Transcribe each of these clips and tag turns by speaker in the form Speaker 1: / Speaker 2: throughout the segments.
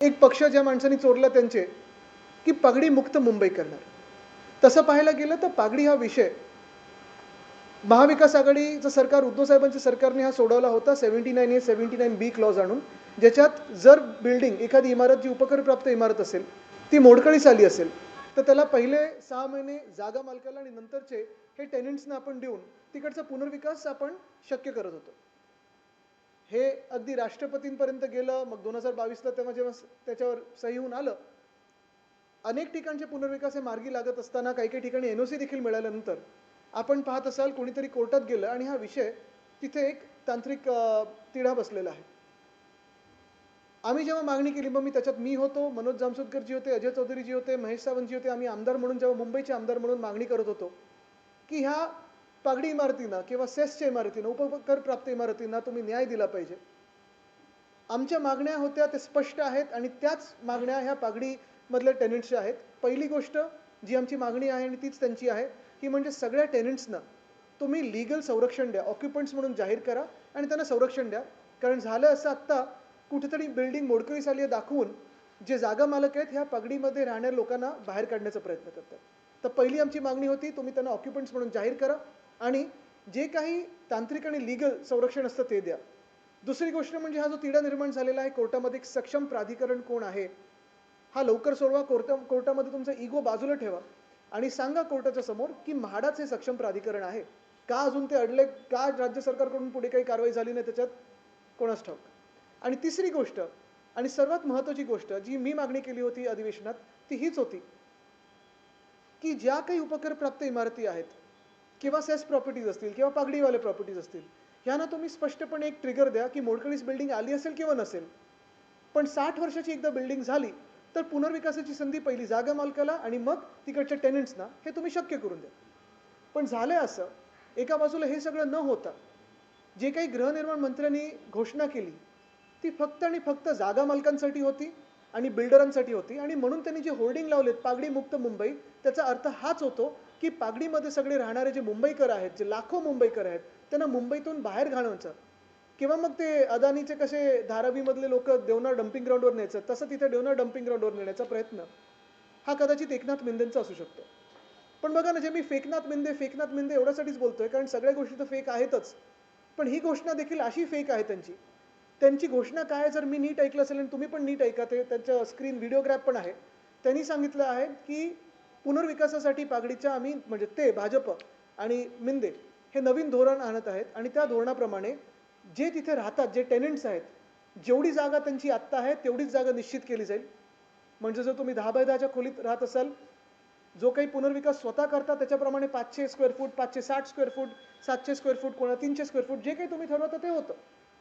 Speaker 1: एक पक्ष ज्या माणसांनी चोरला त्यांचे, की पगडी मुक्त मुंबई करणार. तसं पाहायला गेलं तर पागडी हा विषय महाविकास आघाडीचं सरकार, उद्धव साहेबांच्या सरकारने हा सोडवला होता 79A 79B क्लॉज आणून, ज्याच्यात जर बिल्डिंग एखादी इमारत जी उपकरप्राप्त इमारत असेल, ती मोडकळीस आली असेल, तर त्याला पहिले 6 महिने जागा मालकाला आणि नंतरचे हे टेनंट्सना आपण देऊन तिकडचा पुनर्विकास आपण शक्य करत होतो. हे अगदी राष्ट्रपतींपर्यंत गेलं. मग 2022ला तेव्हा जेव्हा त्याच्यावर सही होऊन आलं, अनेक ठिकाणचे पुनर्विकास हे मार्गी लागत असताना काही काही ठिकाणी NOC देखील मिळाल्यानंतर आपण पाहत असाल कोणीतरी कोर्टात गेलं आणि हा विषय तिथे एक तांत्रिक तिढा बसलेला आहे. आम्ही जेव्हा मागणी केली, मग त्याच्यात मी होतो, मनोज जामसुदकरजी होते, अजय चौधरीजी होते, महेश सावंतजी होते. आम्ही आमदार म्हणून जेव्हा मुंबईचे आमदार म्हणून मागणी करत होतो की ह्या पागडी इमारतींना किंवा सेसच्या इमारतींना, उपकरप्राप्त इमारतींना तुम्ही न्याय दिला पाहिजे. आमच्या मागण्या होत्या ते स्पष्ट आहेत आणि त्याच मागण्या ह्या पागडीमधल्या टेनंट्सच्या आहेत. पहिली गोष्ट जी आमची मागणी आहे आणि तीच त्यांची आहे, की म्हणजे सगळ्या टेनंट्सना तुम्ही लीगल संरक्षण द्या, ऑक्युपंट्स म्हणून जाहीर करा आणि त्यांना संरक्षण द्या. कारण झालं असं, आत्ता कुठेतरी बिल्डिंग मोडकळीस आली आहे दाखवून जे जागा मालक आहेत ह्या पगडीमध्ये राहणाऱ्या लोकांना बाहेर काढण्याचा प्रयत्न करतात. तर पहिली आमची मागणी होती, तुम्ही त्यांना ऑक्युपंट्स म्हणून जाहीर करा आणि जे काही तांत्रिक आणि लीगल संरक्षण असतं ते द्या. दुसरी गोष्ट म्हणजे हा जो तिढा निर्माण झालेला आहे कोर्टामध्ये, एक सक्षम प्राधिकरण कोण आहे हा लवकर सोडवा. कोर्टामध्ये तुमचा इगो बाजूला ठेवा आणि सांगा कोर्टाच्या समोर की म्हाडाच हे सक्षम प्राधिकरण आहे. का अजून ते अडले, का राज्य सरकारकडून पुढे काही कारवाई झाली नाही त्याच्यात कोणास ठाऊक. आणि तिसरी गोष्ट आणि सर्वात महत्त्वाची गोष्ट जी मी मागणी केली होती अधिवेशनात, ती हीच होती की ज्या काही उपकरप्राप्त इमारती आहेत किंवा सेस प्रॉपर्टीज असतील किंवा पागडीवाले प्रॉपर्टीज असतील, ह्यांना तुम्ही स्पष्टपणे एक ट्रिगर द्या की मोडकळीस बिल्डिंग आली असेल किंवा नसेल, पण 60 वर्षाची एकदा बिल्डिंग झाली तर पुनर्विकासाची संधी पहिली जागा मालकाला आणि मग तिकडच्या टेनंट्सना हे तुम्ही शक्य करून द्या. पण झालं असं, एका बाजूला हे सगळं न होता जे काही गृहनिर्माण मंत्र्यांनी घोषणा केली ती फक्त आणि फक्त जागा मालकांसाठी होती आणि बिल्डरांसाठी होती. आणि म्हणून त्यांनी जे होर्डिंग लावलेत पागडी मुक्त मुंबई, त्याचा अर्थ हाच होतो की पागडीमध्ये सगळे राहणारे जे मुंबईकर आहेत, जे लाखो मुंबईकर आहेत, त्यांना मुंबईतून बाहेर घालवायचं. किंवा मग ते अदानीचे कसे धारावीमधले लोक देवनार डम्पिंग ग्राउंडवर न्यायचं, तसं तिथे देवनार डम्पिंग ग्राउंडवर नेण्याचा प्रयत्न हा कदाचित एकनाथ मिंदेंचा असू शकतो. पण बघा ना, जे मी फेकनाथ मिंदे एवढ्यासाठीच बोलतोय कारण सगळ्या गोष्टी तर फेक आहेतच, पण ही घोषणा देखील अशी फेक आहे त्यांची. त्यांची घोषणा काय आहे जर मी नीट ऐकलं असेल आणि तुम्ही पण नीट ऐका, ते त्यांच्या स्क्रीन व्हिडिओग्राफ पण आहे. त्यांनी सांगितलं आहे की पुनर्विकासासाठी पागडीच्या आम्ही म्हणजे ते भाजप आणि मिंदे हे नवीन धोरण आणत आहेत आणि त्या धोरणाप्रमाणे जे तिथे राहतात, जे टेनंट्स आहेत, जेवढी जागा त्यांची आत्ता आहे तेवढीच जागा निश्चित केली जाईल. म्हणजे जर तुम्ही 10 बाय 10च्या खोलीत राहत असाल, जो काही पुनर्विकास स्वतः करता त्याच्याप्रमाणे 500 square foot, 560 square foot, 700 square foot, कोणा 300 स्क्वेअर फूट, जे काही तुम्ही ठरवता ते होतं.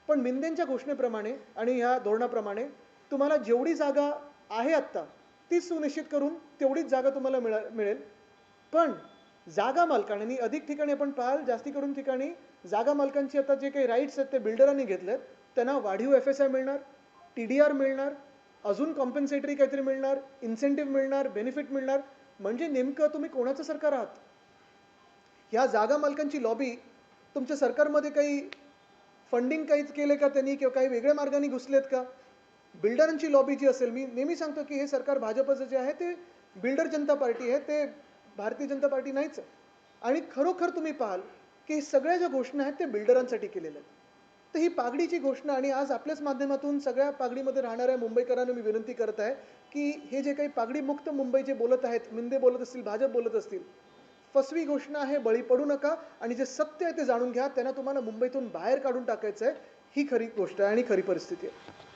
Speaker 1: पण मिंदेंच्या घोषणेप्रमाणे आणि ह्या धोरणाप्रमाणे तुम्हाला जेवढी जागा आहे आत्ता तीच सुनिश्चित करून तेवढीच जागा तुम्हाला मिळेल. पण जागा मालकांनी अधिक ठिकाणी आपण पाहाल, जास्ती करून ठिकाणी जागा मालकांची आता जे काही राईट्स आहेत ते बिल्डरांनी घेतलेत. त्यांना वाढीव FSI मिळणार, TDR मिळणार, अजून कॉम्पेन्सेटरी काहीतरी मिळणार, इन्सेंटिव्ह मिळणार, बेनिफिट मिळणार. म्हणजे नेमकं तुम्ही कोणाचं सरकार आहात? ह्या जागा मालकांची लॉबी तुमच्या सरकारमध्ये काही फंडिंग काहीच केले का त्यांनी किंवा काही वेगळ्या मार्गाने घुसलेत का? बिल्डरांची लॉबी जी असेल, मी नेहमी सांगतो की हे सरकार भाजपचं जे आहे ते बिल्डर जनता पार्टी आहे, ते भारतीय जनता पार्टी नाहीच. आणि खरोखर तुम्ही पाहाल की सगळ्या ज्या घोषणा आहेत ते बिल्डरांसाठी केलेल्या आहेत. तर ही पागडीची घोषणा आणि आज आपल्याच माध्यमातून सगळ्या पागडीमध्ये राहणाऱ्या मुंबईकरांना मी विनंती करत आहे की हे जे काही पागडी मुक्त मुंबई जे बोलत आहेत, मिंदे बोलत असतील, भाजप बोलत असतील, फसवी घोषणा आहे, बळी पडू नका आणि जे सत्य आहे ते जाणून घ्या. त्यांना तुम्हाला मुंबईतून बाहेर काढून टाकायचं आहे. ही खरी गोष्ट आहे आणि खरी परिस्थिती आहे.